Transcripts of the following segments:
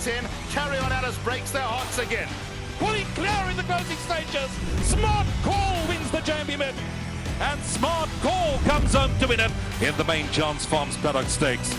10. Carry on Alice breaks their hearts again. Pulling clear in the closing stages. Smart Call wins the Jambi Mid. And Smart Call comes home to win it in the main Chance Farms Paddock Stakes.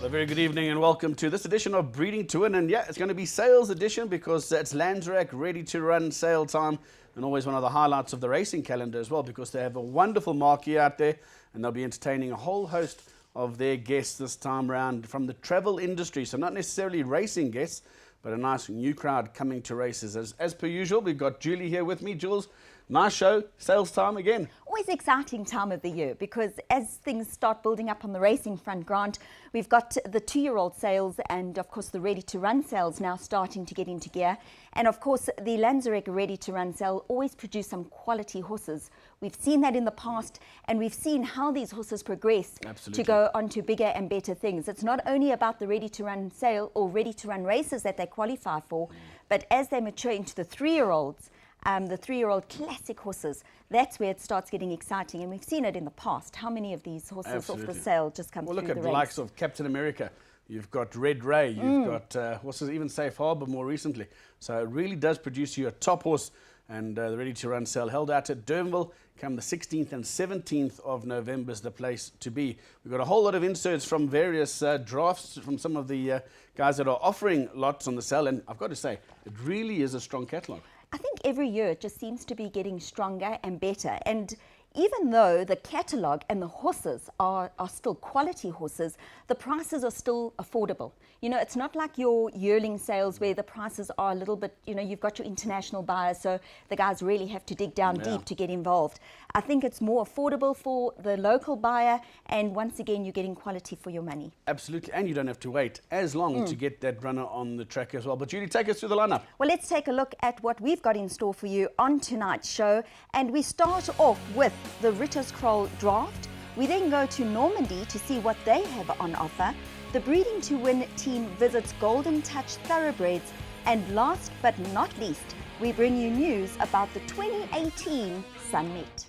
A very good evening and welcome to this edition of Breeding to Win. And yeah, it's going to be sales edition because it's Landsrack ready to run sale time, and always one of the highlights of the racing calendar as well, because they have a wonderful marquee out there and they'll be entertaining a whole host of their guests this time round from the travel industry. So not necessarily racing guests, but a nice new crowd coming to races. As per usual, we've got Julie here with me. Jules, nice show, sales time again. Always exciting time of the year, because as things start building up on the racing front, Grant, we've got the 2-year-old sales and of course the ready to run sales now starting to get into gear. And of course the Landsrack ready to run sale always produce some quality horses. We've seen that in the past, and we've seen how these horses progress to go on to bigger and better things. It's not only about the ready to run sale or ready to run races that they qualify for, but as they mature into the 3-year-olds, the 3-year-old classic horses, that's where it starts getting exciting. And we've seen it in the past. How many of these horses off the sale just come through the ranks? Look at the likes of Captain America. You've got Red Ray. You've got horses, even Safe Harbour more recently. So it really does produce you a top horse. And the ready to run sale held out at Durbanville come the 16th and 17th of November is the place to be. We've got a whole lot of inserts from various drafts from some of the guys that are offering lots on the sale. And I've got to say, it really is a strong catalogue. I think every year it just seems to be getting stronger and better. And even though the catalogue and the horses are still quality horses, the prices are still affordable. You know, it's not like your yearling sales where the prices are a little bit, you know, you've got your international buyers, so the guys really have to dig down deep to get involved. I think it's more affordable for the local buyer, and once again, you're getting quality for your money. Absolutely, and you don't have to wait as long to get that runner on the track as well. But Julie, take us through the lineup. Well, let's take a look at what we've got in store for you on tonight's show, and we start off with the Ritter's Kroll draft. We then go to Normandy to see what they have on offer. The Breeding to Win team visits Golden Touch Thoroughbreds, and last but not least, we bring you news about the 2018 Sunmet.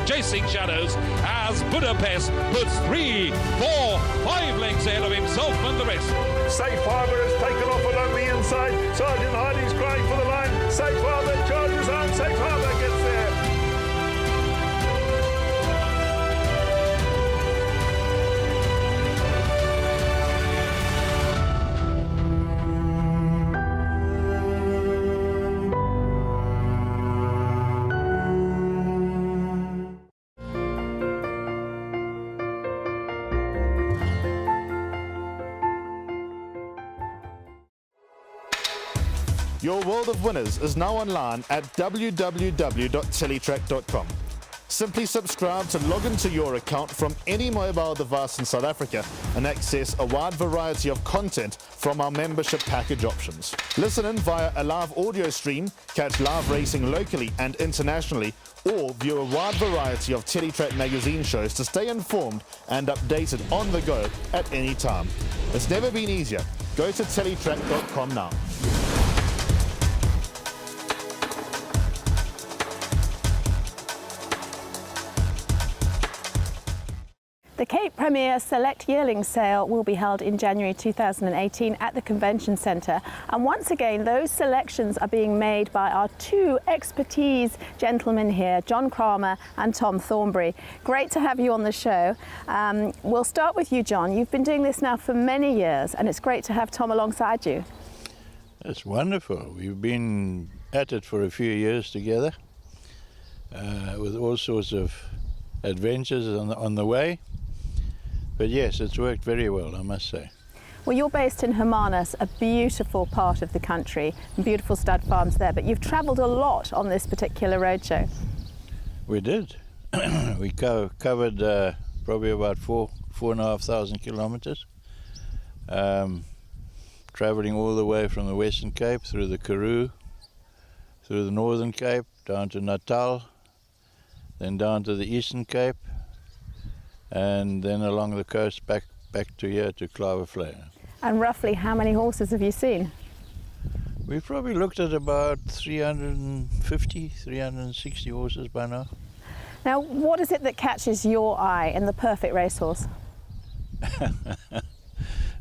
Chasing shadows as Budapest puts 3, 4, 5 lengths ahead of himself and the rest. Safe Harbour has taken off along the inside. Sergeant Hardy's crying for the line. Safe Harbour charges on. Safe Harbour gets there. Your world of winners is now online at www.teletrack.com. Simply subscribe to log into your account from any mobile device in South Africa and access a wide variety of content from our membership package options. Listen in via a live audio stream, catch live racing locally and internationally, or view a wide variety of Teletrack magazine shows to stay informed and updated on the go at any time. It's never been easier. Go to teletrack.com now. The Cape Premier Select Yearling Sale will be held in January 2018 at the Convention Centre, and once again those selections are being made by our two expertise gentlemen here, John Kramer and Tom Thornbury. Great to have you on the show. We'll start with you, John. You've been doing this now for many years, and it's great to have Tom alongside you. It's wonderful. We've been at it for a few years together with all sorts of adventures on the way. But yes, it's worked very well, I must say. Well, you're based in Hermanus, a beautiful part of the country, and beautiful stud farms there, but you've travelled a lot on this particular roadshow. We did. We covered probably about 4,500 kilometres, travelling all the way from the Western Cape through the Karoo, through the Northern Cape, down to Natal, then down to the Eastern Cape, and then along the coast back to here to Klavervlei. And roughly how many horses have you seen? We've probably looked at about 350, 360 horses by now. Now, what is it that catches your eye in the perfect racehorse?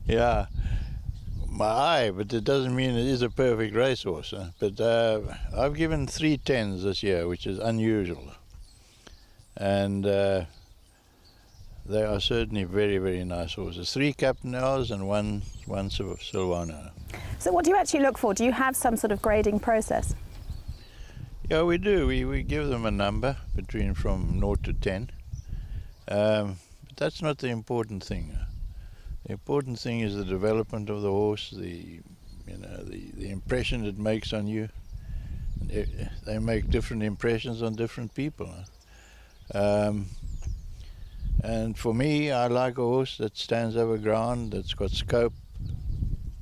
Yeah, my eye, but it doesn't mean it is a perfect racehorse. But I've given 3 10s this year, which is unusual. And they are certainly very, very nice horses. 3 Captainels and one Silvano. So what do you actually look for? Do you have some sort of grading process? Yeah, we do. We give them a number from 0 to 10. But that's not the important thing. The important thing is the development of the horse, the impression it makes on you. They make different impressions on different people. And for me, I like a horse that stands over ground, that's got scope,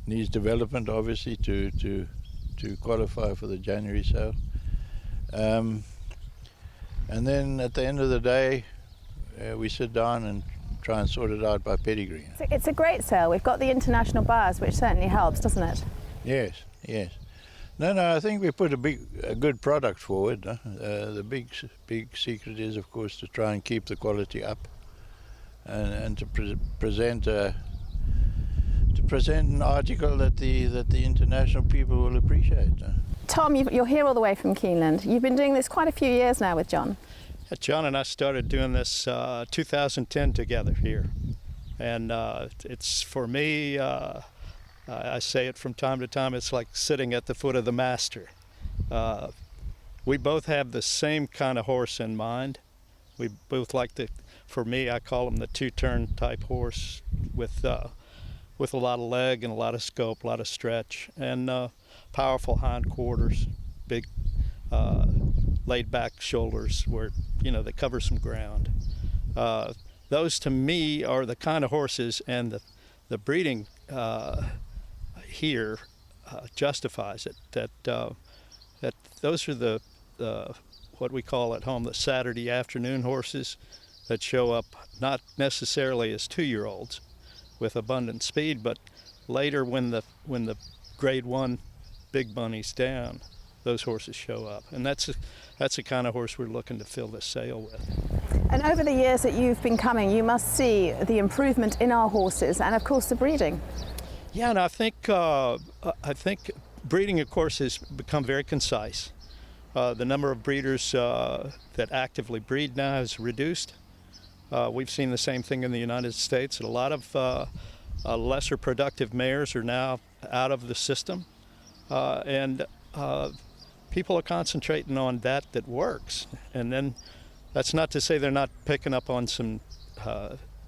needs development obviously to qualify for the January sale. And then at the end of the day, we sit down and try and sort it out by pedigree. It's a great sale. We've got the international buyers, which certainly helps, doesn't it? Yes, yes. No, I think we put a good product forward. The big secret is, of course, to try and keep the quality up, and to present an article that the international people will appreciate. Tom, you're here all the way from Keeneland. You've been doing this quite a few years now with John. John and I started doing this 2010 together here, and it's, for me, I say it from time to time, it's like sitting at the foot of the master. We both have the same kind of horse in mind. We both like for me, I call him the 2-turn type horse with a lot of leg and a lot of scope, a lot of stretch, and powerful hindquarters, big laid back shoulders where, they cover some ground. Those to me are the kind of horses, and the breeding here justifies it, that those are the what we call at home the Saturday afternoon horses that show up not necessarily as 2-year-olds with abundant speed, but later when the grade 1 big bunny's down, those horses show up, and that's the kind of horse we're looking to fill this sale with. And over the years that you've been coming, you must see the improvement in our horses, and of course the breeding. Yeah, and I think breeding, of course, has become very concise. The number of breeders that actively breed now has reduced. We've seen the same thing in the United States. A lot of lesser productive mares are now out of the system, and people are concentrating on that works. And then that's not to say they're not picking up on some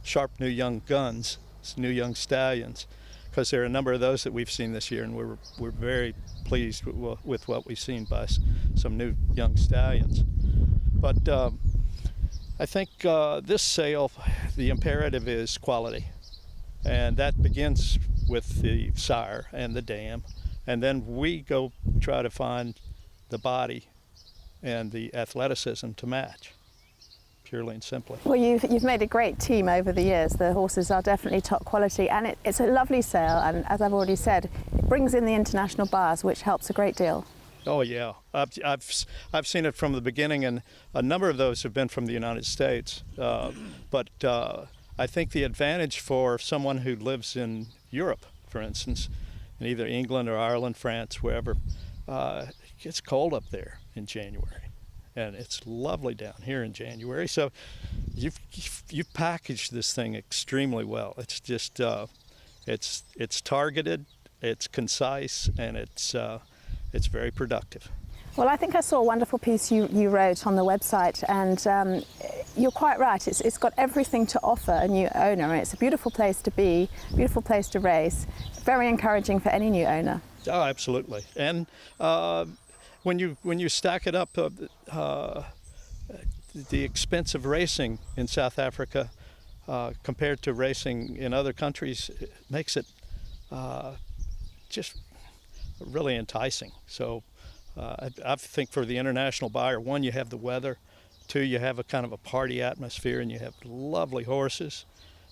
sharp new young guns, some new young stallions, because there are a number of those that we've seen this year, and we're very pleased with what we've seen by some new young stallions. But I think this sale, the imperative is quality, and that begins with the sire and the dam, and then we go try to find the body and the athleticism to match, purely and simply. Well, you've made a great team over the years. The horses are definitely top quality, and it's a lovely sale, and as I've already said, it brings in the international buyers, which helps a great deal. Oh yeah, I've seen it from the beginning, and a number of those have been from the United States. But I think the advantage for someone who lives in Europe, for instance, in either England or Ireland, France, wherever, it gets cold up there in January, and it's lovely down here in January. So you've packaged this thing extremely well. It's just it's targeted, it's concise, and it's very productive. Well, I think I saw a wonderful piece you wrote on the website, and you're quite right. It's got everything to offer a new owner. It's a beautiful place to be, beautiful place to race, very encouraging for any new owner. Oh, absolutely. And when you stack it up, the expense of racing in South Africa compared to racing in other countries, it makes it just really enticing. So I think for the international buyer, one, you have the weather, two, you have a kind of a party atmosphere, and you have lovely horses,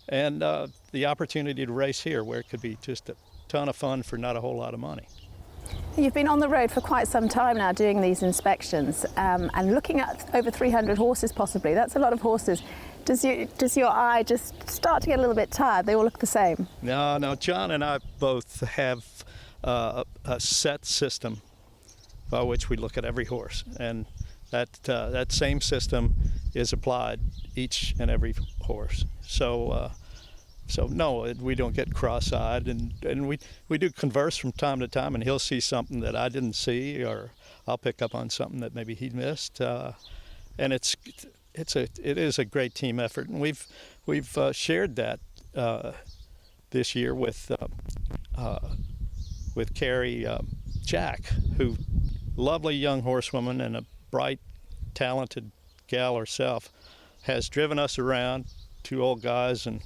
and the opportunity to race here where it could be just a ton of fun for not a whole lot of money. You've been on the road for quite some time now doing these inspections and looking at over 300 horses possibly. That's a lot of horses. Does your eye just start to get a little bit tired? They all look the same. No, John and I both have a set system by which we look at every horse, and that same system is applied each and every horse. So no, we don't get cross-eyed, and we do converse from time to time, and he'll see something that I didn't see, or I'll pick up on something that maybe he missed, and it is a great team effort, and we've shared that this year with Carrie Jack, who, lovely young horsewoman and a bright, talented gal herself, has driven us around, two old guys, and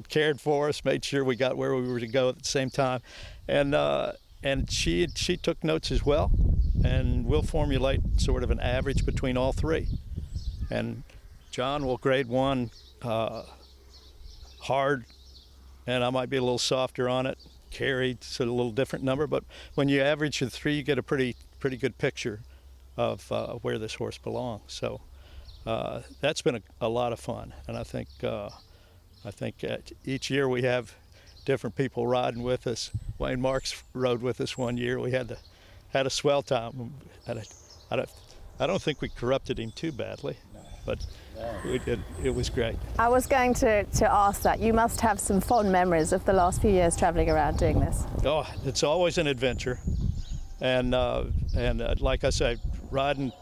cared for us, made sure we got where we were to go at the same time, and she took notes as well, and we'll formulate sort of an average between all three. And John will grade one hard, and I might be a little softer on it. Carrie's a little different number, but when you average the three, you get a pretty good picture of where this horse belongs. So that's been a lot of fun, and I think each year we have different people riding with us. Wayne Marks rode with us one year. We had a swell time. I don't think we corrupted him too badly, but we did. It was great. I was going to ask that. You must have some fond memories of the last few years traveling around doing this. Oh, it's always an adventure, and like I say, riding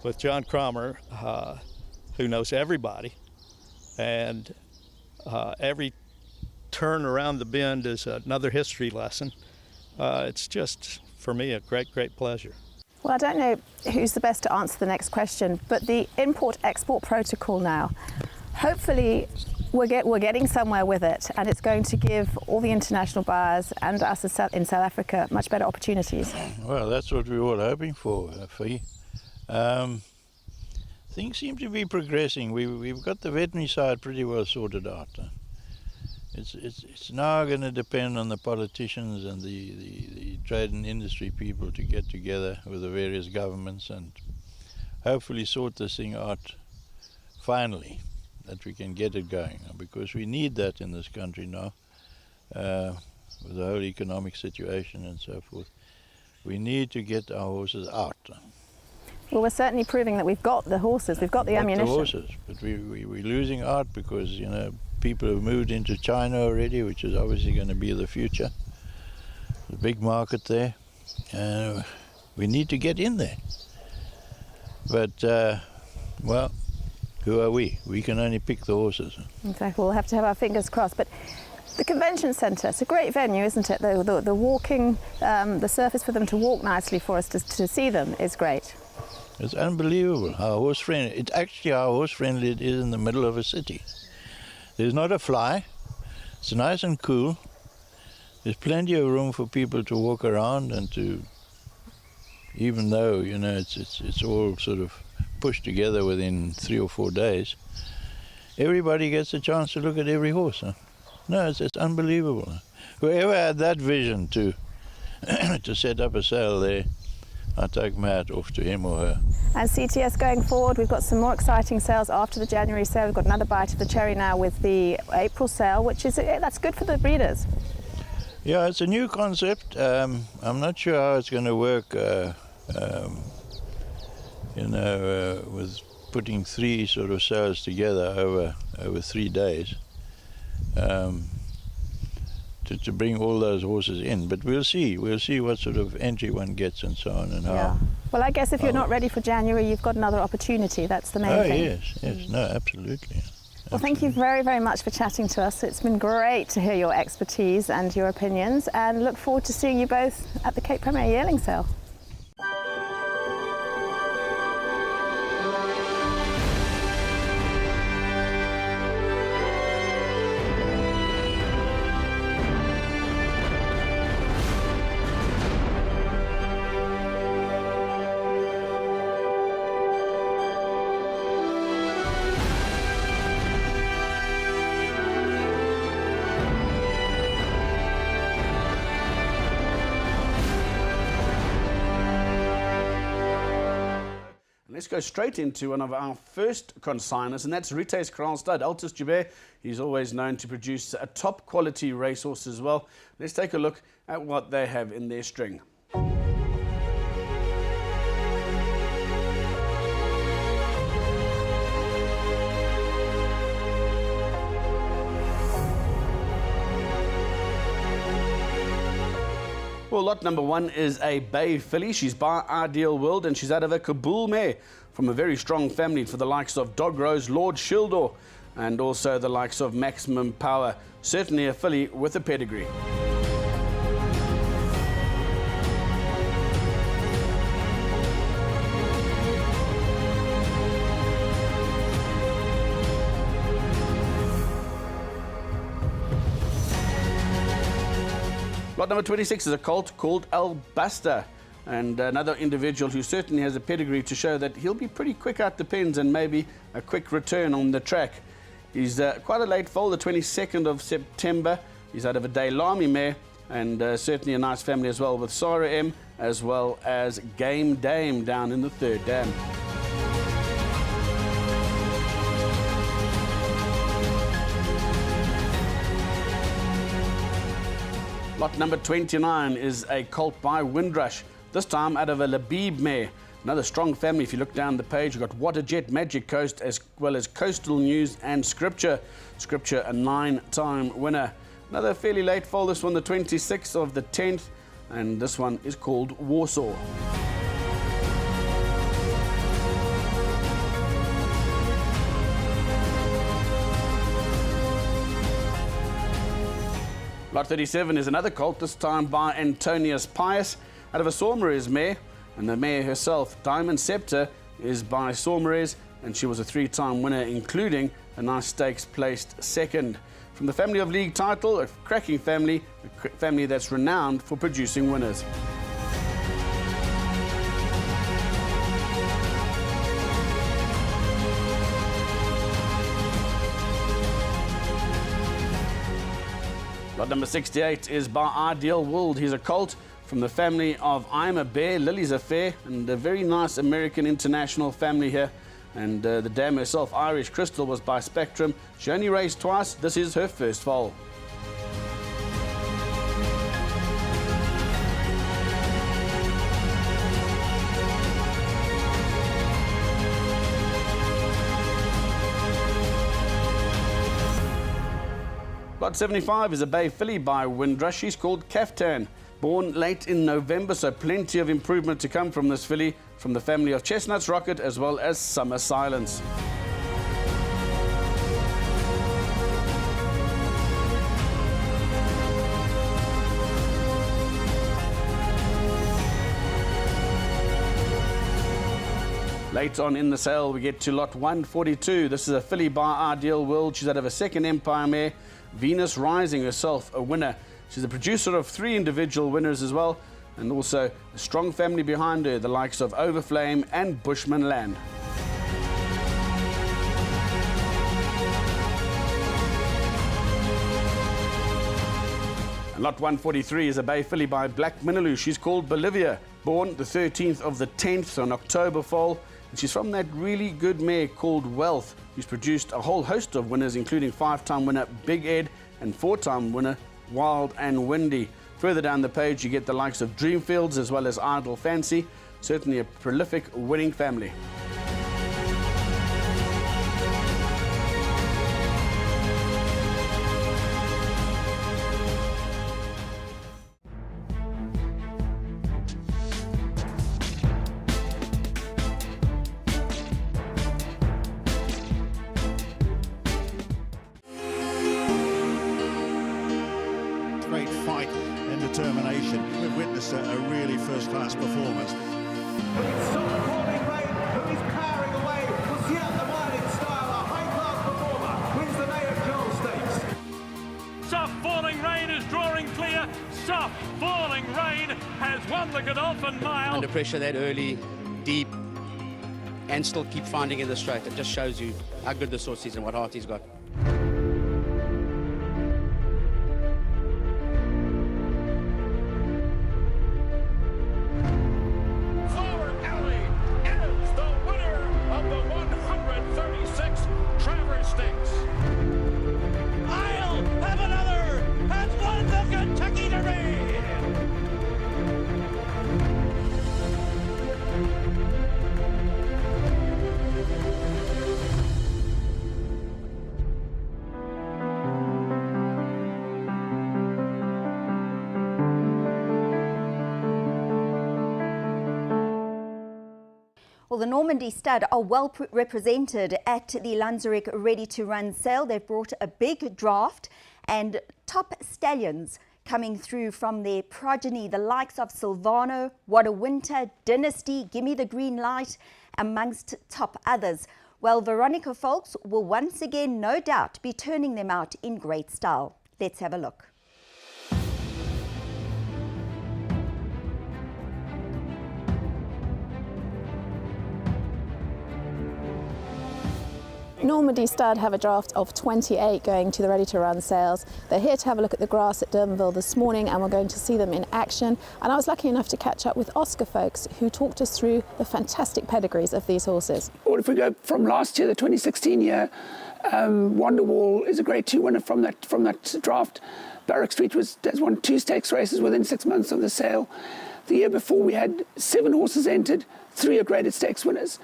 with John Cromer, who knows everybody, and every turn around the bend is another history lesson. It's just, for me, a great pleasure. Well, I don't know who's the best to answer the next question, but the import-export protocol now, hopefully we're getting somewhere with it, and it's going to give all the international buyers and us in South Africa much better opportunities. Well, that's what we were hoping for, Fee. Things seem to be progressing. We've got the veterinary side pretty well sorted out. It's now going to depend on the politicians and the trade and industry people to get together with the various governments and hopefully sort this thing out finally, that we can get it going, because we need that in this country now, with the whole economic situation and so forth. We need to get our horses out. Well, we're certainly proving that we've got the horses, we've got the ammunition. The horses, but we're losing out because, you know, people have moved into China already, which is obviously going to be the future. There's a big market there. We need to get in there. But, well, who are we? We can only pick the horses. Exactly, we'll have to have our fingers crossed. But The convention centre, it's a great venue, isn't it? The walking, the surface for them to walk nicely for us to see them is great. It's unbelievable how horse-friendly, it's actually how horse-friendly it is in the middle of a city. There's not a fly, it's nice and cool, there's plenty of room for people to walk around and to, even though, you know, it's all sort of pushed together within 3 or 4 days, everybody gets a chance to look at every horse. Huh? No, it's unbelievable. Whoever had that vision to to set up a sale there, I take my hat off to him or her. And CTS going forward, we've got some more exciting sales after the January sale. We've got another bite of the cherry now with the April sale, which is, that's good for the breeders. Yeah, it's a new concept. I'm not sure how it's going to work, you know, with putting 3 sort of sales together over 3 days. To bring all those horses in, but we'll see what sort of entry one gets and so on and how. Yeah. Well, I guess if you're not ready for January, you've got another opportunity. That's the main thing. Yes, no, absolutely. Well, thank you very, very much for chatting to us. It's been great to hear your expertise and your opinions, and look forward to seeing you both at the Cape Premier Yearling Sale. Let's go straight into one of our first consigners, and that's Rite's Kral stud, Altus Joubert. He's always known to produce a top quality racehorse as well. Let's take a look at what they have in their string. Well, lot number 1 is a Bay filly. She's by Ideal World, and she's out of a Kabul mare from a very strong family for the likes of Dog Rose, Lord Shildor, and also the likes of Maximum Power. Certainly a filly with a pedigree. Lot number 26 is a colt called Albuster, and another individual who certainly has a pedigree to show that he'll be pretty quick out the pens and maybe a quick return on the track. He's quite a late foal, the 22nd of September. He's out of a Daylami mare, and certainly a nice family as well, with Sarah M as well as Game Dame down in the 3rd dam. Lot number 29 is a colt by Windrush, this time out of a Labib mare. Another strong family. If you look down the page, you've got Waterjet, Magic Coast, as well as Coastal News and Scripture. Scripture, a 9-time winner. Another fairly late foal, this one the 26th of the 10th, and this one is called Warsaw. Lot 37 is another colt, this time by Antonius Pius, out of a Saumarez mare, and the mare herself, Diamond Scepter, is by Saumarez, and she was a 3-time winner, including a nice stakes placed 2nd. From the family of league title, a cracking family, a family that's renowned for producing winners. Lot number 68 is by Ideal World. He's a colt from the family of I'm a Bear, Lily's Affair, and a very nice American international family here. And the dam herself, Irish Crystal, was by Spectrum. She only raced twice. This is her first foal. Lot 75 is a Bay filly by Windrush. She's called Kaftan. Born late in November, so plenty of improvement to come from this filly, from the family of Chestnuts Rocket as well as Summer Silence. Later on in the sale, we get to lot 142. This is a filly by Ideal World. She's out of a second Empire mare, Venus Rising, herself a winner. She's the producer of 3 individual winners as well, and also a strong family behind her, the likes of Overflame and Bushman Land. And lot 143 is a bay filly by Black Minaloo. She's called Bolivia, born the 13th of the 10th on October foal. And she's from that really good mare called Wealth, who's produced a whole host of winners, including 5-time winner Big Ed and 4-time winner Wild and Windy. Further down the page, you get the likes of Dreamfields as well as Idle Fancy. Certainly a prolific winning family. Great fight and determination. We've witnessed a really first-class performance. But it's so falling rain, who is powering away. We'll see out the wide in style. A high-class performer wins the Mayor Joel Stakes. Soft falling rain is drawing clear. Soft falling rain has won the Godolphin Mile. Under pressure that early, deep, and still keep finding in the straight. It just shows you how good this horse is and what heart he's got. Well, the Normandy stud are well represented at the Lanzarek Ready to Run sale. They've brought a big draft and top stallions coming through from their progeny, the likes of Silvano, What a Winter, Dynasty, Gimme the Green Light, amongst top others. Well, Veronica Folks will once again, no doubt, be turning them out in great style. Let's have a look. Normandy Stud have a draft of 28 going to the Ready to Run sales. They're here to have a look at the grass at Durbanville this morning, and we're going to see them in action. And I was lucky enough to catch up with Oscar Folks, who talked us through the fantastic pedigrees of these horses. Well, if we go from last year, the 2016 year, Wonderwall is a Grade 2 winner from that draft. Barrack Street has won 2 stakes races within 6 months of the sale. The year before, we had 7 horses entered, 3 are graded stakes winners.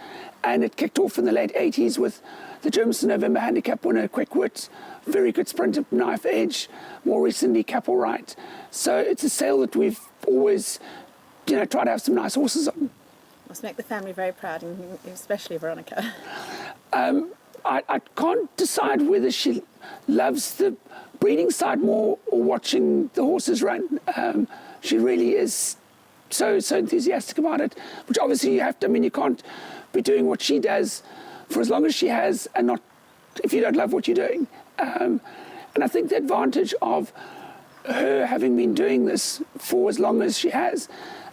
And it kicked off in the late 80s with the Germiston November handicap winner, Quick Wit, very good sprinter, Knife Edge, more recently Capel Wright. So it's a sale that we've always, tried to have some nice horses on. Must make the family very proud, and especially Veronica. I can't decide whether she loves the breeding side more or watching the horses run. She really is so enthusiastic about it, which obviously you have to, you can't be doing what she does for as long as she has, and not if you don't love what you're doing. And I think the advantage of her having been doing this for as long as she has,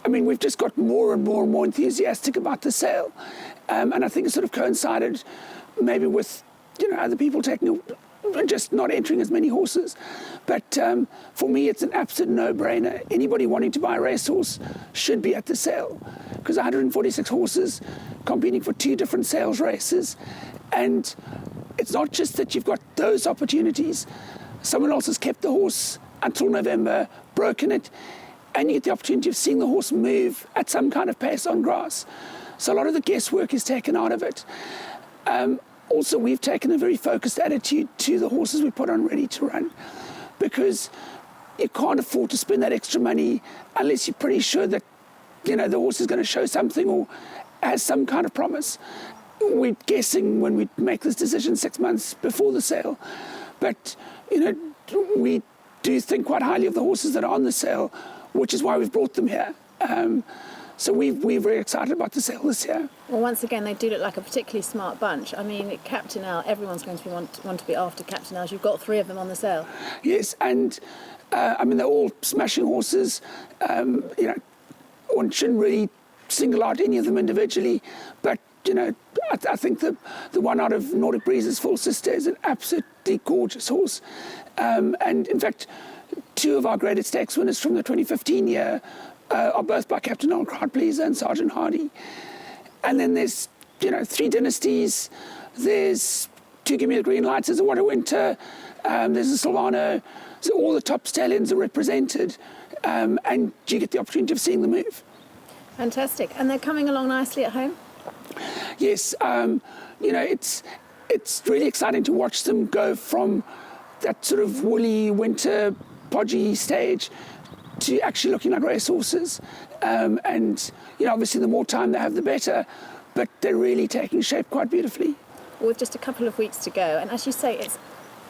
we've just got more and more enthusiastic about the sale. And I think it sort of coincided maybe with, other people just not entering as many horses. But for me, it's an absolute no-brainer. Anybody wanting to buy a racehorse should be at the sale, because 146 horses competing for 2 different sales races. And it's not just that you've got those opportunities. Someone else has kept the horse until November, broken it, and you get the opportunity of seeing the horse move at some kind of pace on grass. So a lot of the guesswork is taken out of it. Also, we've taken a very focused attitude to the horses we put on Ready to Run, because you can't afford to spend that extra money unless you're pretty sure that, the horse is going to show something or has some kind of promise. We're guessing when we make this decision 6 months before the sale, but, we do think quite highly of the horses that are on the sale, which is why we've brought them here. So we're very excited about the sale this year. Well, once again, they do look like a particularly smart bunch. I mean, Captain L, everyone's going to want to be after Captain L. You've got 3 of them on the sale. Yes, and I mean, they're all smashing horses. You know, one shouldn't really single out any of them individually, but, you know, I think the one out of Nordic Breeze's Full Sister is an absolutely gorgeous horse. And in fact, 2 of our graded stakes winners from the 2015 year are both by Captain L, Crowd Pleaser and Sergeant Hardy. And then there's, you know, 3 Dynasties, there's 2 Give Me the Green Lights, there's a What a Winter, there's a Silvano. So all the top stallions are represented, and you get the opportunity of seeing them move. Fantastic. And they're coming along nicely at home? Yes, you know, it's really exciting to watch them go from that sort of woolly, winter, podgy stage to actually looking like racehorses. And, you know, obviously the more time they have, the better, but they're really taking shape quite beautifully. With just a couple of weeks to go, and as you say, it's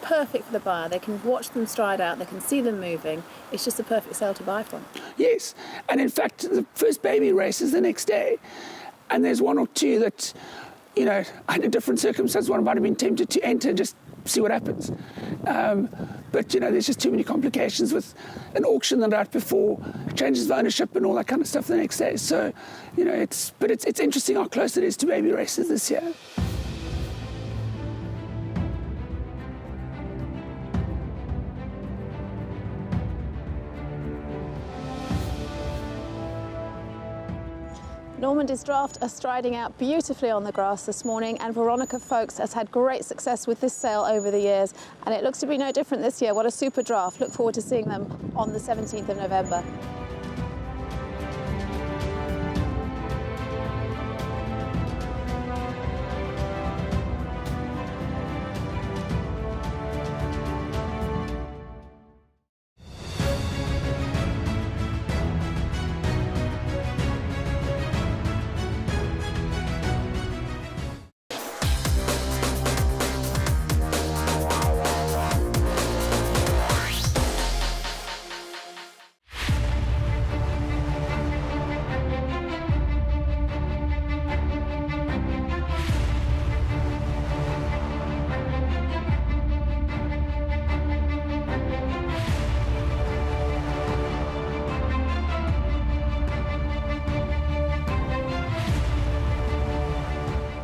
perfect for the buyer. They can watch them stride out, they can see them moving. It's just a perfect sale to buy from. Yes, and in fact, the first baby race is the next day, and there's 1 or 2 that, you know, under different circumstances, one might have been tempted to enter and just see what happens. But, you know, there's just too many complications with an auction the night before, changes of ownership and all that kind of stuff the next day. So, you know, it's interesting how close it is to baby races this year. Normandy's Draft are striding out beautifully on the grass this morning, and Veronica Folks has had great success with this sale over the years, and it looks to be no different this year. What a super draft. Look forward to seeing them on the 17th of November.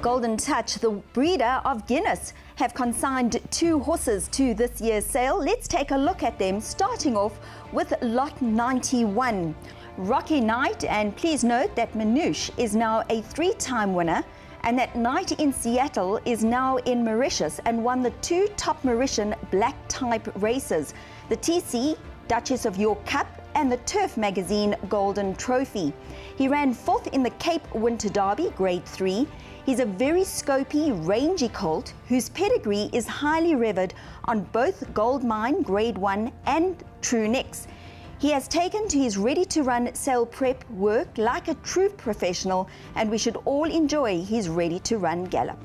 Golden Touch, the breeder of Guinness, have consigned 2 horses to this year's sale. Let's take a look at them, starting off with lot 91. Rocky Knight, and please note that Manouche is now a 3-time winner, and that Knight in Seattle is now in Mauritius and won the 2 top Mauritian black type races, the TC Duchess of York Cup and the Turf Magazine Golden Trophy. He ran 4th in the Cape Winter Derby, Grade 3. He's a very scopy, rangy colt whose pedigree is highly revered on both Goldmine Grade 1 and True Nicks. He has taken to his ready-to-run sale prep work like a true professional, and we should all enjoy his ready-to-run gallop.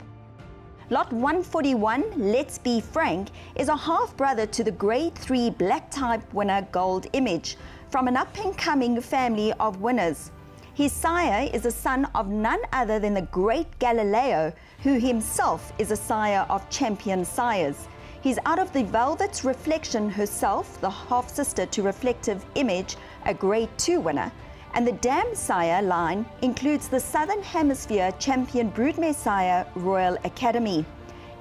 Lot 141, Let's Be Frank, is a half-brother to the Grade 3 black type winner Gold Image from an up-and-coming family of winners. His sire is a son of none other than the great Galileo, who himself is a sire of champion sires. He's out of the Velvet's Reflection herself, the half-sister to Reflective Image, a Grade 2 winner, and the Dam Sire line includes the Southern Hemisphere champion broodmare sire Royal Academy.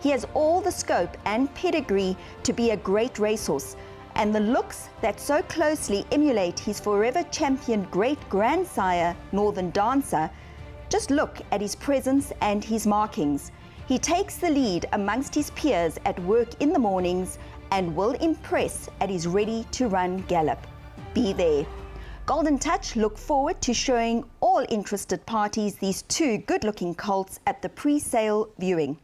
He has all the scope and pedigree to be a great racehorse, and the looks that so closely emulate his forever champion great-grandsire, Northern Dancer. Just look at his presence and his markings. He takes the lead amongst his peers at work in the mornings and will impress at his ready-to-run gallop. Be there. Golden Touch look forward to showing all interested parties these 2 good-looking colts at the pre-sale viewing.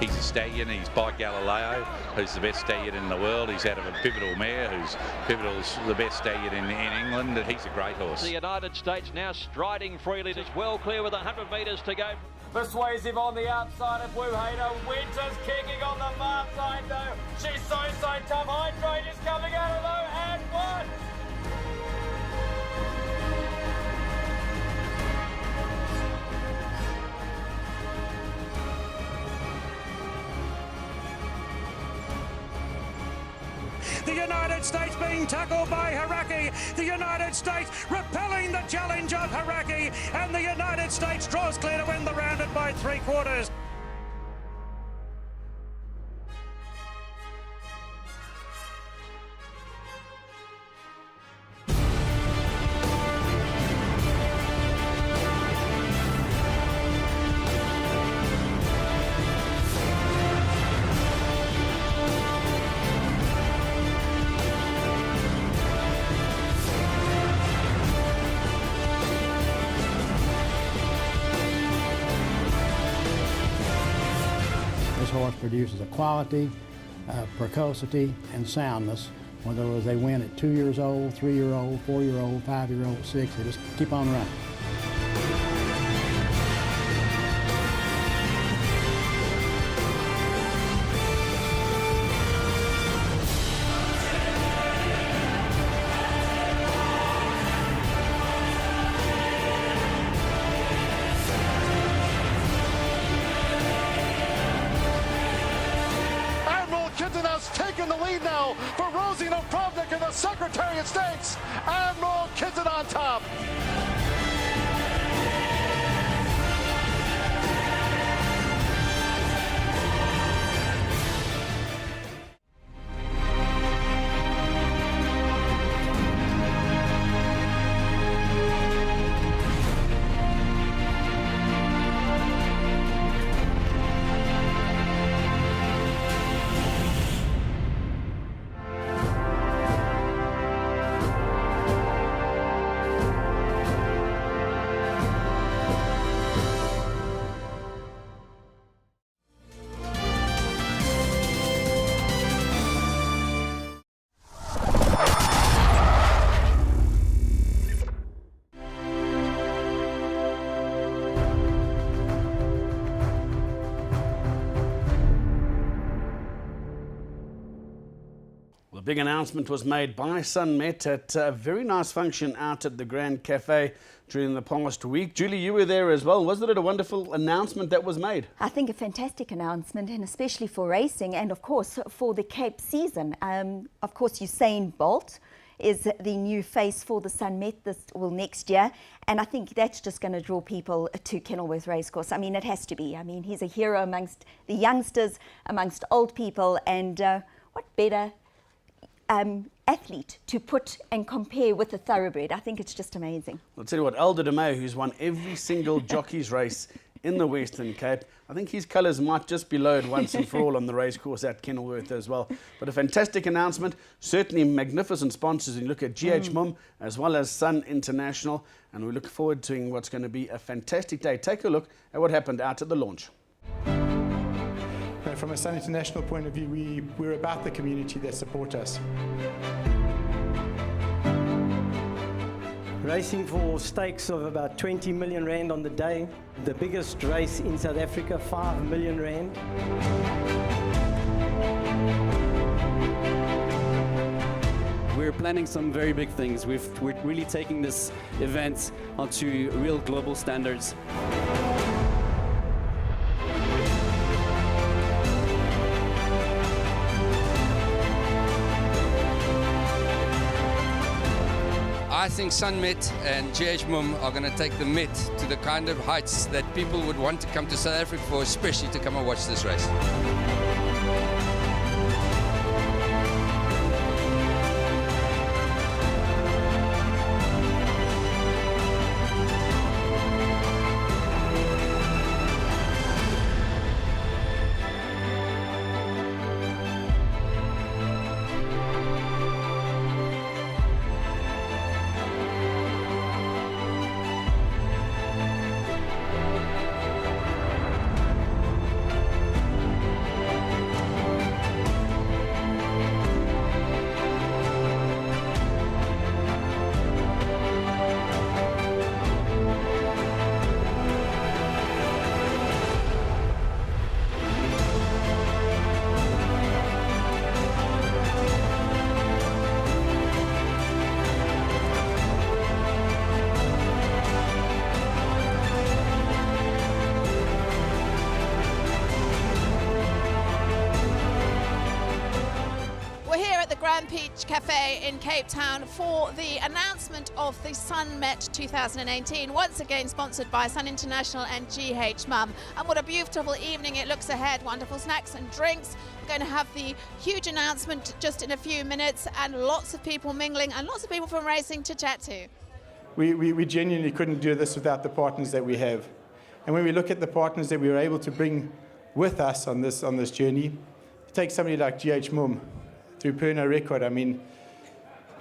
He's a stallion, he's by Galileo, who's the best stallion in the world. He's out of a Pivotal mare, who's Pivotal's the best stallion in England. He's a great horse. The United States now striding freely, just well clear with 100 metres to go. Persuasive on the outside of Wu Hader. Winter's kicking on the far side though. She's so tough. Hydrate is coming out of low and one. The United States being tackled by Haraki. The United States repelling the challenge of Haraki. And the United States draws clear to win the round by 3/4. This horse produces a quality, precocity, and soundness. Whether they win at 2 years old, 3-year-old, 4-year-old, 5-year-old, 6, they just keep on running. Taking the lead now for Rosie Napravnik in the Secretariat Stakes. Admiral Kitten on top. The big announcement was made by Sunmet at a very nice function out at the Grand Cafe during the past week. Julie, you were there as well. Wasn't it a wonderful announcement that was made? I think a fantastic announcement, and especially for racing and, of course, for the Cape season. Of course, Usain Bolt is the new face for the Sunmet next year, and I think that's just going to draw people to Kenilworth Racecourse. I mean, it has to be. I mean, he's a hero amongst the youngsters, amongst old people, and what better athlete to put and compare with a thoroughbred. I think it's just amazing. I'll tell you what, Aldo de Meyer, who's won every single jockey's race in the Western Cape, I think his colours might just be lowered once and for all on the racecourse at Kenilworth as well. But a fantastic announcement, certainly magnificent sponsors. You look at GH Mum as well as Sun International, and we look forward to what's going to be a fantastic day. Take a look at what happened out at the launch. From a Sun International point of view, we're about the community that support us. Racing for stakes of about 20 million rand on the day. The biggest race in South Africa, 5 million rand. We're planning some very big things. We're really taking this event onto real global standards. I think Sunmet and GH Mum are going to take the Met to the kind of heights that people would want to come to South Africa for, especially to come and watch this race. Rampage Cafe in Cape Town for the announcement of the Sun Met 2018, once again sponsored by Sun International and GH Mum. And what a beautiful evening it looks ahead. Wonderful snacks and drinks. We're going to have the huge announcement just in a few minutes, and lots of people mingling and lots of people from racing to chat to. We genuinely couldn't do this without the partners that we have. And when we look at the partners that we were able to bring with us on this journey, take somebody like GH Mum through Pernod Record. I mean,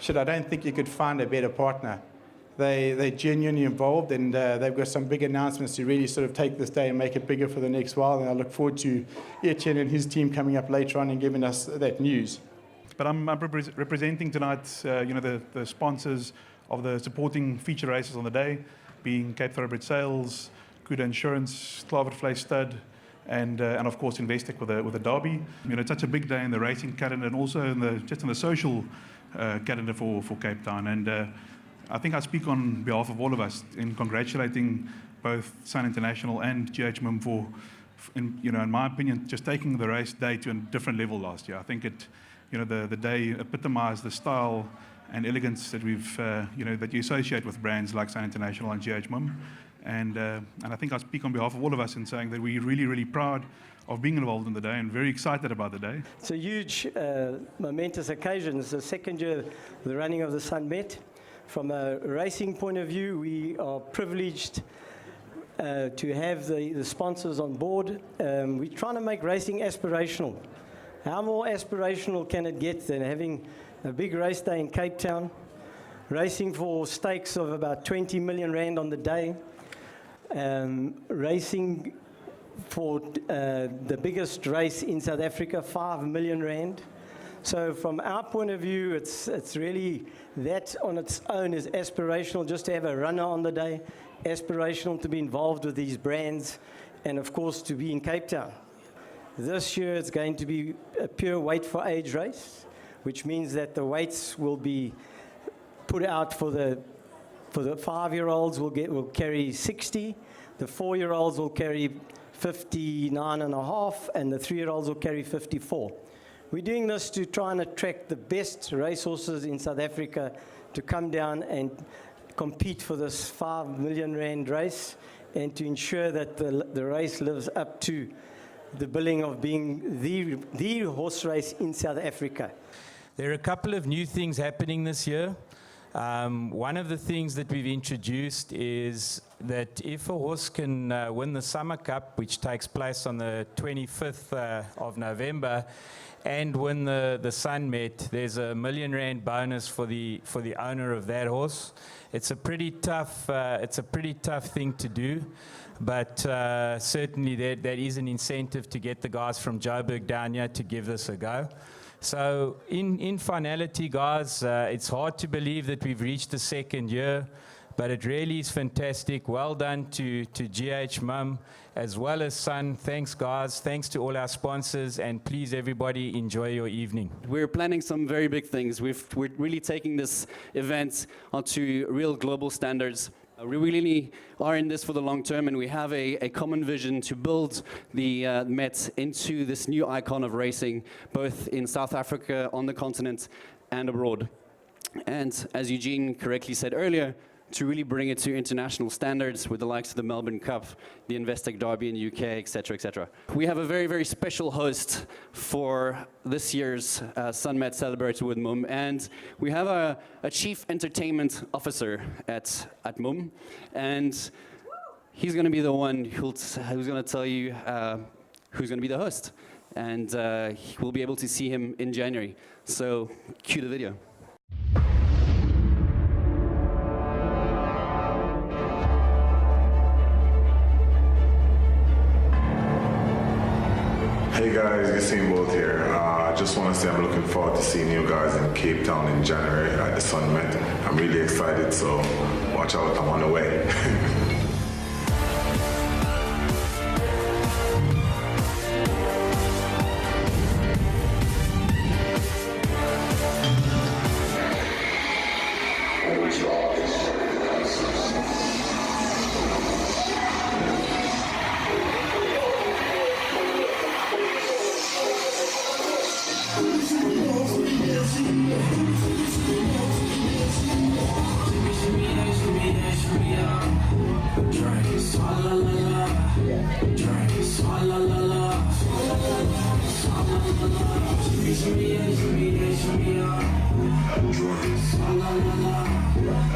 I don't think you could find a better partner. They're genuinely involved, and they've got some big announcements to really sort of take this day and make it bigger for the next while. And I look forward to Etienne and his team coming up later on and giving us that news. But I'm representing tonight, the sponsors of the supporting feature races on the day, being Cape Thoroughbred Sales, Kuda Insurance, Klavervleis Stud, and of course Investec with a derby. It's such a big day in the racing calendar and also in the social calendar for Cape Town. And I think I speak on behalf of all of us in congratulating both Sun International and GH Mum for in my opinion, just taking the race day to a different level last year. I think the day epitomized the style and elegance that that you associate with brands like Sun International and GH Mum. And I think I speak on behalf of all of us in saying that we're really, really proud of being involved in the day and very excited about the day. It's a huge, momentous occasion. It's the second year of the running of the Sun Met. From a racing point of view, we are privileged to have the sponsors on board. We're trying to make racing aspirational. How more aspirational can it get than having a big race day in Cape Town, racing for stakes of about 20 million rand on the day, racing for the biggest race in South Africa, 5 million rand. So from our point of view, it's really, that on its own is aspirational, just to have a runner on the day, aspirational to be involved with these brands, and of course to be in Cape Town. This year it's going to be a pure weight for age race, which means that the weights will be put out for the 5-year-olds will carry 60, the 4-year-olds will carry 59.5, and the 3-year-olds will carry 54. We're doing this to try and attract the best racehorses in South Africa to come down and compete for this 5 million rand race, and to ensure that the race lives up to the billing of being the horse race in South Africa. There are a couple of new things happening this year. One of the things that we've introduced is that if a horse can win the Summer Cup, which takes place on the 25th of November, and win the Sun Met, there's a R1 million bonus for the owner of that horse. It's a pretty tough thing to do, but certainly that is an incentive to get the guys from Joburg down here to give this a go. So in finality, guys, it's hard to believe that we've reached the second year, but it really is fantastic. Well done to GH Mum as well as Sun. Thanks, guys. Thanks to all our sponsors, and please, everybody, enjoy your evening. We're planning some very big things. We're really taking this event onto real global standards. We really are in this for the long term, and we have a common vision to build the Met into this new icon of racing, both in South Africa, on the continent, and abroad. And as Eugene correctly said earlier, to really bring it to international standards with the likes of the Melbourne Cup, the Investec Derby in the UK, etc., etc. We have a very, very special host for this year's Sun Met Celebrated with Mum, and we have a Chief Entertainment Officer at Mum, and he's going to be the one who's going to tell you who's going to be the host, and we'll be able to see him in January. So, cue the video. Hey guys, Yassine Bolt here. Just want to say I'm looking forward to seeing you guys in Cape Town in January at the Sun Met. I'm really excited, so watch out, I'm on the way. Who's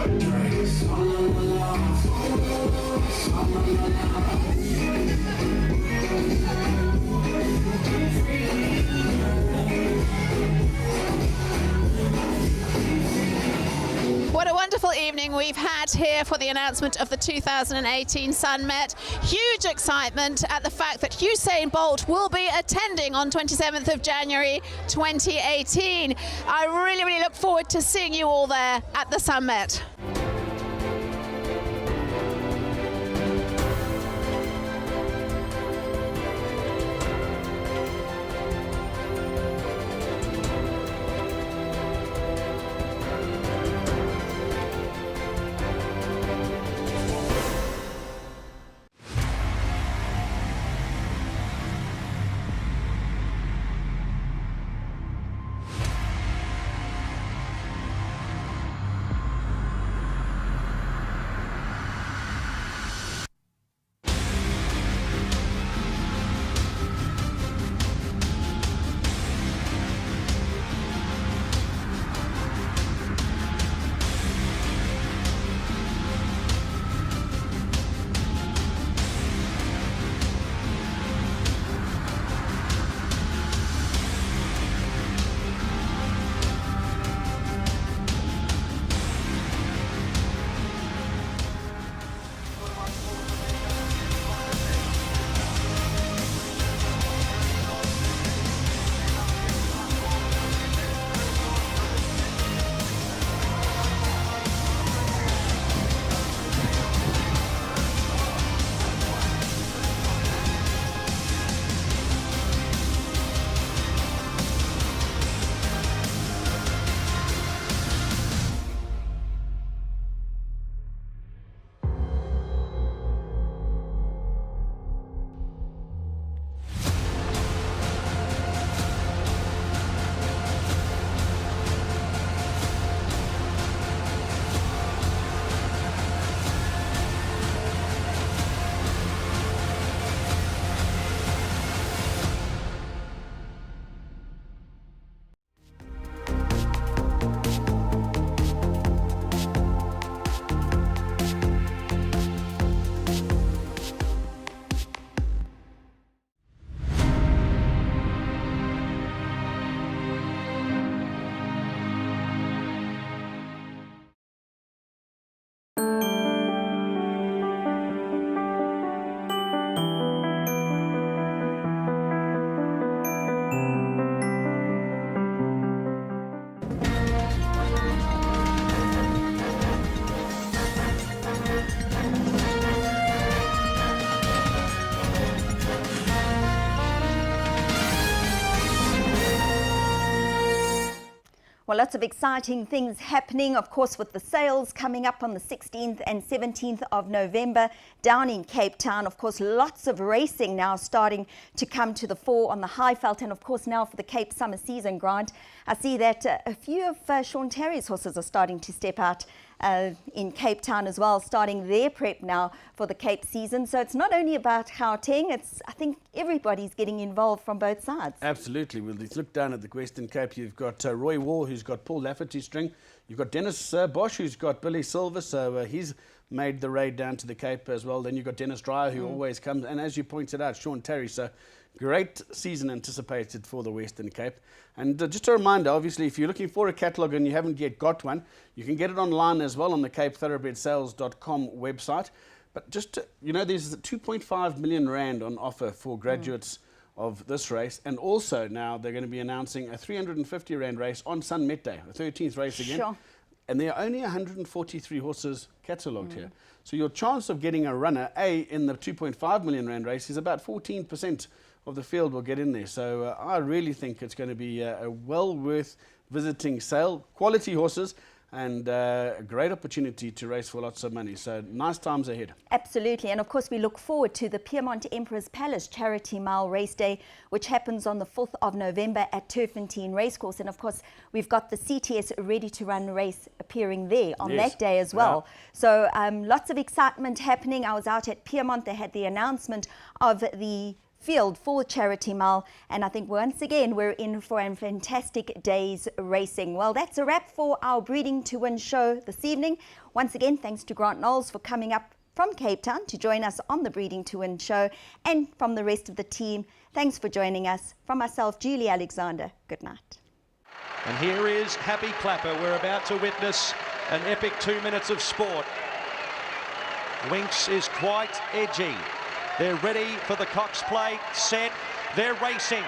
What a wonderful evening we've had here for the announcement of the 2018 Sun Met. Huge excitement at the fact that Usain Bolt will be attending on 27th of January 2018. I really look forward to seeing you all there at the Sun Met. Well, lots of exciting things happening, of course, with the sales coming up on the 16th and 17th of November down in Cape Town. Of course, lots of racing now starting to come to the fore on the Highveld, and of course now for the Cape Summer Season, Grant. I see that a few of Sean Terry's horses are starting to step out in Cape Town as well, starting their prep now for the Cape season. So it's not only about Gauteng, I think everybody's getting involved from both sides. Absolutely. Well, let's look down at the Western Cape. You've got Roy Wall, who's got Paul Lafferty's string. You've got Dennis Bosch, who's got Billy Silver, so he's made the raid down to the Cape as well. Then you've got Dennis Dreyer, who always comes, and as you pointed out, Sean Terry. So great season anticipated for the Western Cape. And just a reminder, obviously, if you're looking for a catalogue and you haven't yet got one, you can get it online as well on the CapeThoroughbredsales.com website. But just, there's 2.5 million rand on offer for graduates of this race. And also now they're going to be announcing a 350 rand race on Sun Met Day, the 13th race again. Sure. And there are only 143 horses catalogued here. So your chance of getting a runner, in the 2.5 million rand race is about 14% of the field will get in there. So I really think it's going to be a well worth visiting sale. Quality horses and a great opportunity to race for lots of money. So nice times ahead. Absolutely. And of course, we look forward to the Piermont Emperor's Palace Charity Mile Race Day, which happens on the 4th of November at Turfentine Racecourse. And of course, we've got the CTS Ready to Run race appearing there on that day as well. So lots of excitement happening. I was out at Piermont. They had the announcement of the field for Charity Mile, and I think once again we're in for a fantastic day's racing. Well, that's a wrap for our Breeding to Win show this evening. Once again, thanks to Grant Knowles for coming up from Cape Town to join us on the Breeding to Win show, and from the rest of the team, thanks for joining us. From myself, Julie Alexander, good night. And here is Happy Clapper. We're about to witness an epic 2 minutes of sport. Winx is quite edgy. They're ready for the Cox Plate, set, they're racing.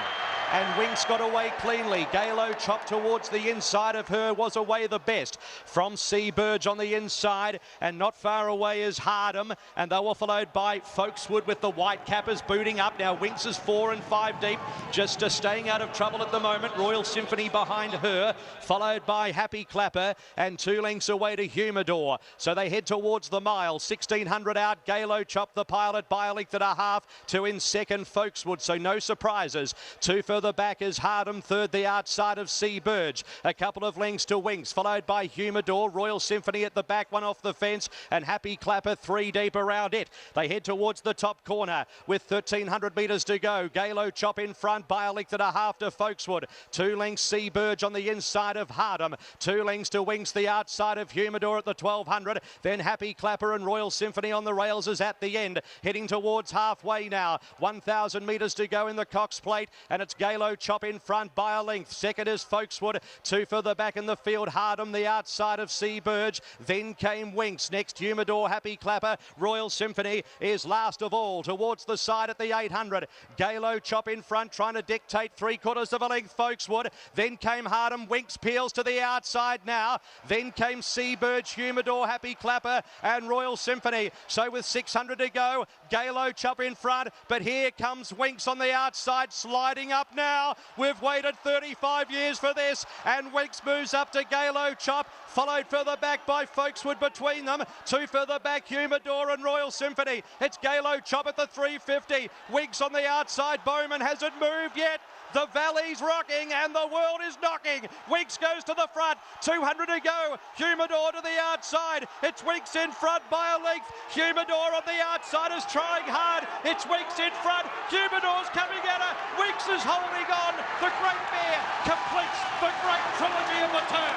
And Winx got away cleanly. Galo chopped towards the inside of her, was away the best. From Seaburge on the inside, and not far away is Hardham. And they were followed by Folkeswood with the white cappers booting up. Now Winx is 4 and 5 deep, just staying out of trouble at the moment. Royal Symphony behind her, followed by Happy Clapper, and 2 lengths away to Humidor. So they head towards the mile. 1600 out, Galo chopped the pilot by a length and a half. 2 in second, Folkeswood, so no surprises. 2 further back is Hardham, third the outside of Seaburge. A couple of lengths to Winx, followed by Humidor. Royal Symphony at the back, 1 off the fence, and Happy Clapper 3 deep around it. They head towards the top corner with 1,300 metres to go. Galo chop in front by a length and a half to Folkeswood. 2 lengths Seaburge on the inside of Hardham. 2 lengths to Winx, the outside of Humidor at the 1,200. Then Happy Clapper and Royal Symphony on the rails is at the end. Heading towards halfway now. 1,000 metres to go in the Cox Plate, and it's Galo chop in front by a length. Second is Folkeswood. 2 further back in the field, Hardham, the outside of Seaburge. Then came Winx. Next, Humidor, Happy Clapper. Royal Symphony is last of all. Towards the side at the 800. Galo chop in front, trying to dictate 3/4 of a length, Folkeswood. Then came Hardham. Winx peels to the outside now. Then came Seaburge, Humidor, Happy Clapper, and Royal Symphony. So with 600 to go, Galo chop in front, but here comes Winx on the outside, sliding up now. We've waited 35 years for this, and Winx moves up to Galo chop, followed further back by Folkeswood between them. 2 further back, Humidor and Royal Symphony. It's Galo chop at the 350. Winx on the outside. Bowman hasn't moved yet. The valley's rocking and the world is knocking. Winx goes to the front. 200 to go. Humidor to the outside. It's Winx in front by a length. Humidor on the outside is trying hard. It's Winx in front. Humidor's coming at her. Winx is holding on. The Great Mare completes the great trilogy of the turn.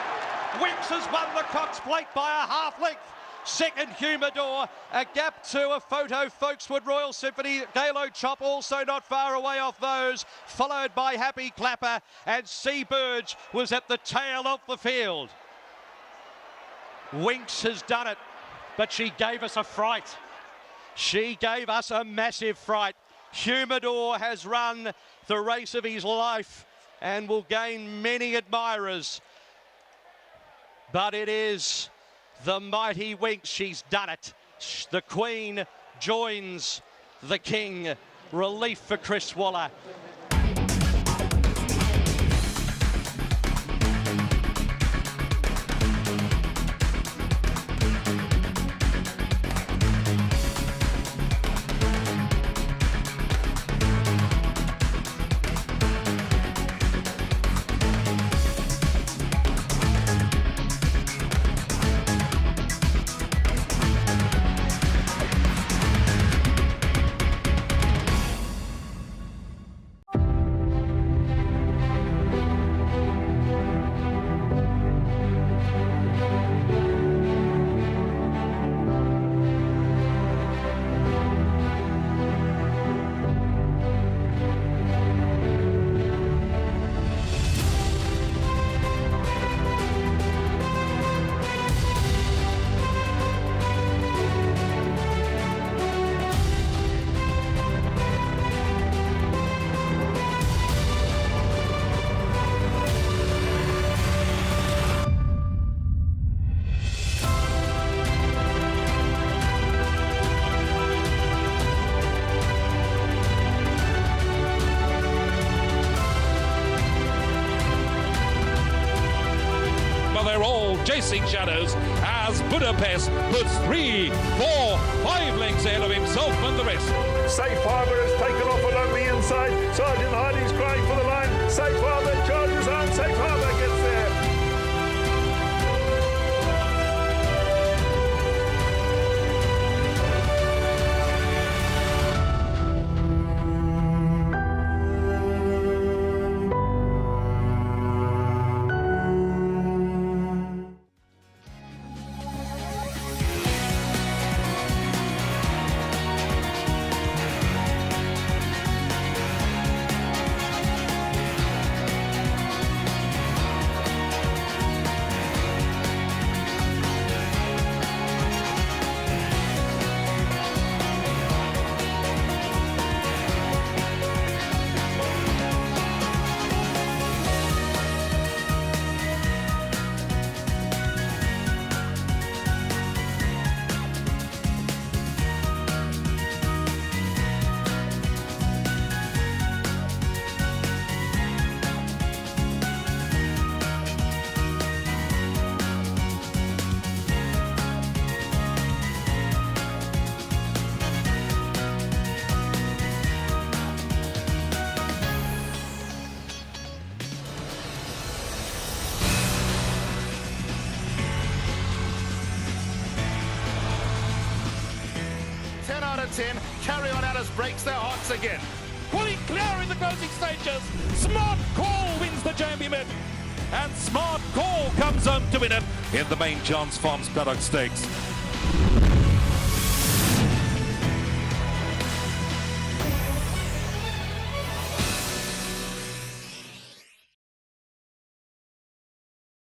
Winx has won the Cox Plate by a half length. Second, Humidor, a gap to a photo, Folkeswood, Royal Symphony, Galo chop also not far away off those, followed by Happy Clapper, and Seaburge was at the tail of the field. Winx has done it, but she gave us a fright. She gave us a massive fright. Humidor has run the race of his life and will gain many admirers, but it is the mighty Winx. She's done it. The Queen joins the King. Relief for Chris Waller. Chasing shadows as Budapest puts 3, 4, 5 lengths ahead of himself and the rest. Safe Harbour has taken off along the inside. Sergeant Hardy's crying for the line. Safe Harbour charges on. Safe Harbour gets there. 10. Carry On Alice breaks their hearts again. Pulling clear in the closing stages. Smart Call wins the Jambi Mid. And Smart Call comes home to win it in the main Johns Farms Paddock Stakes.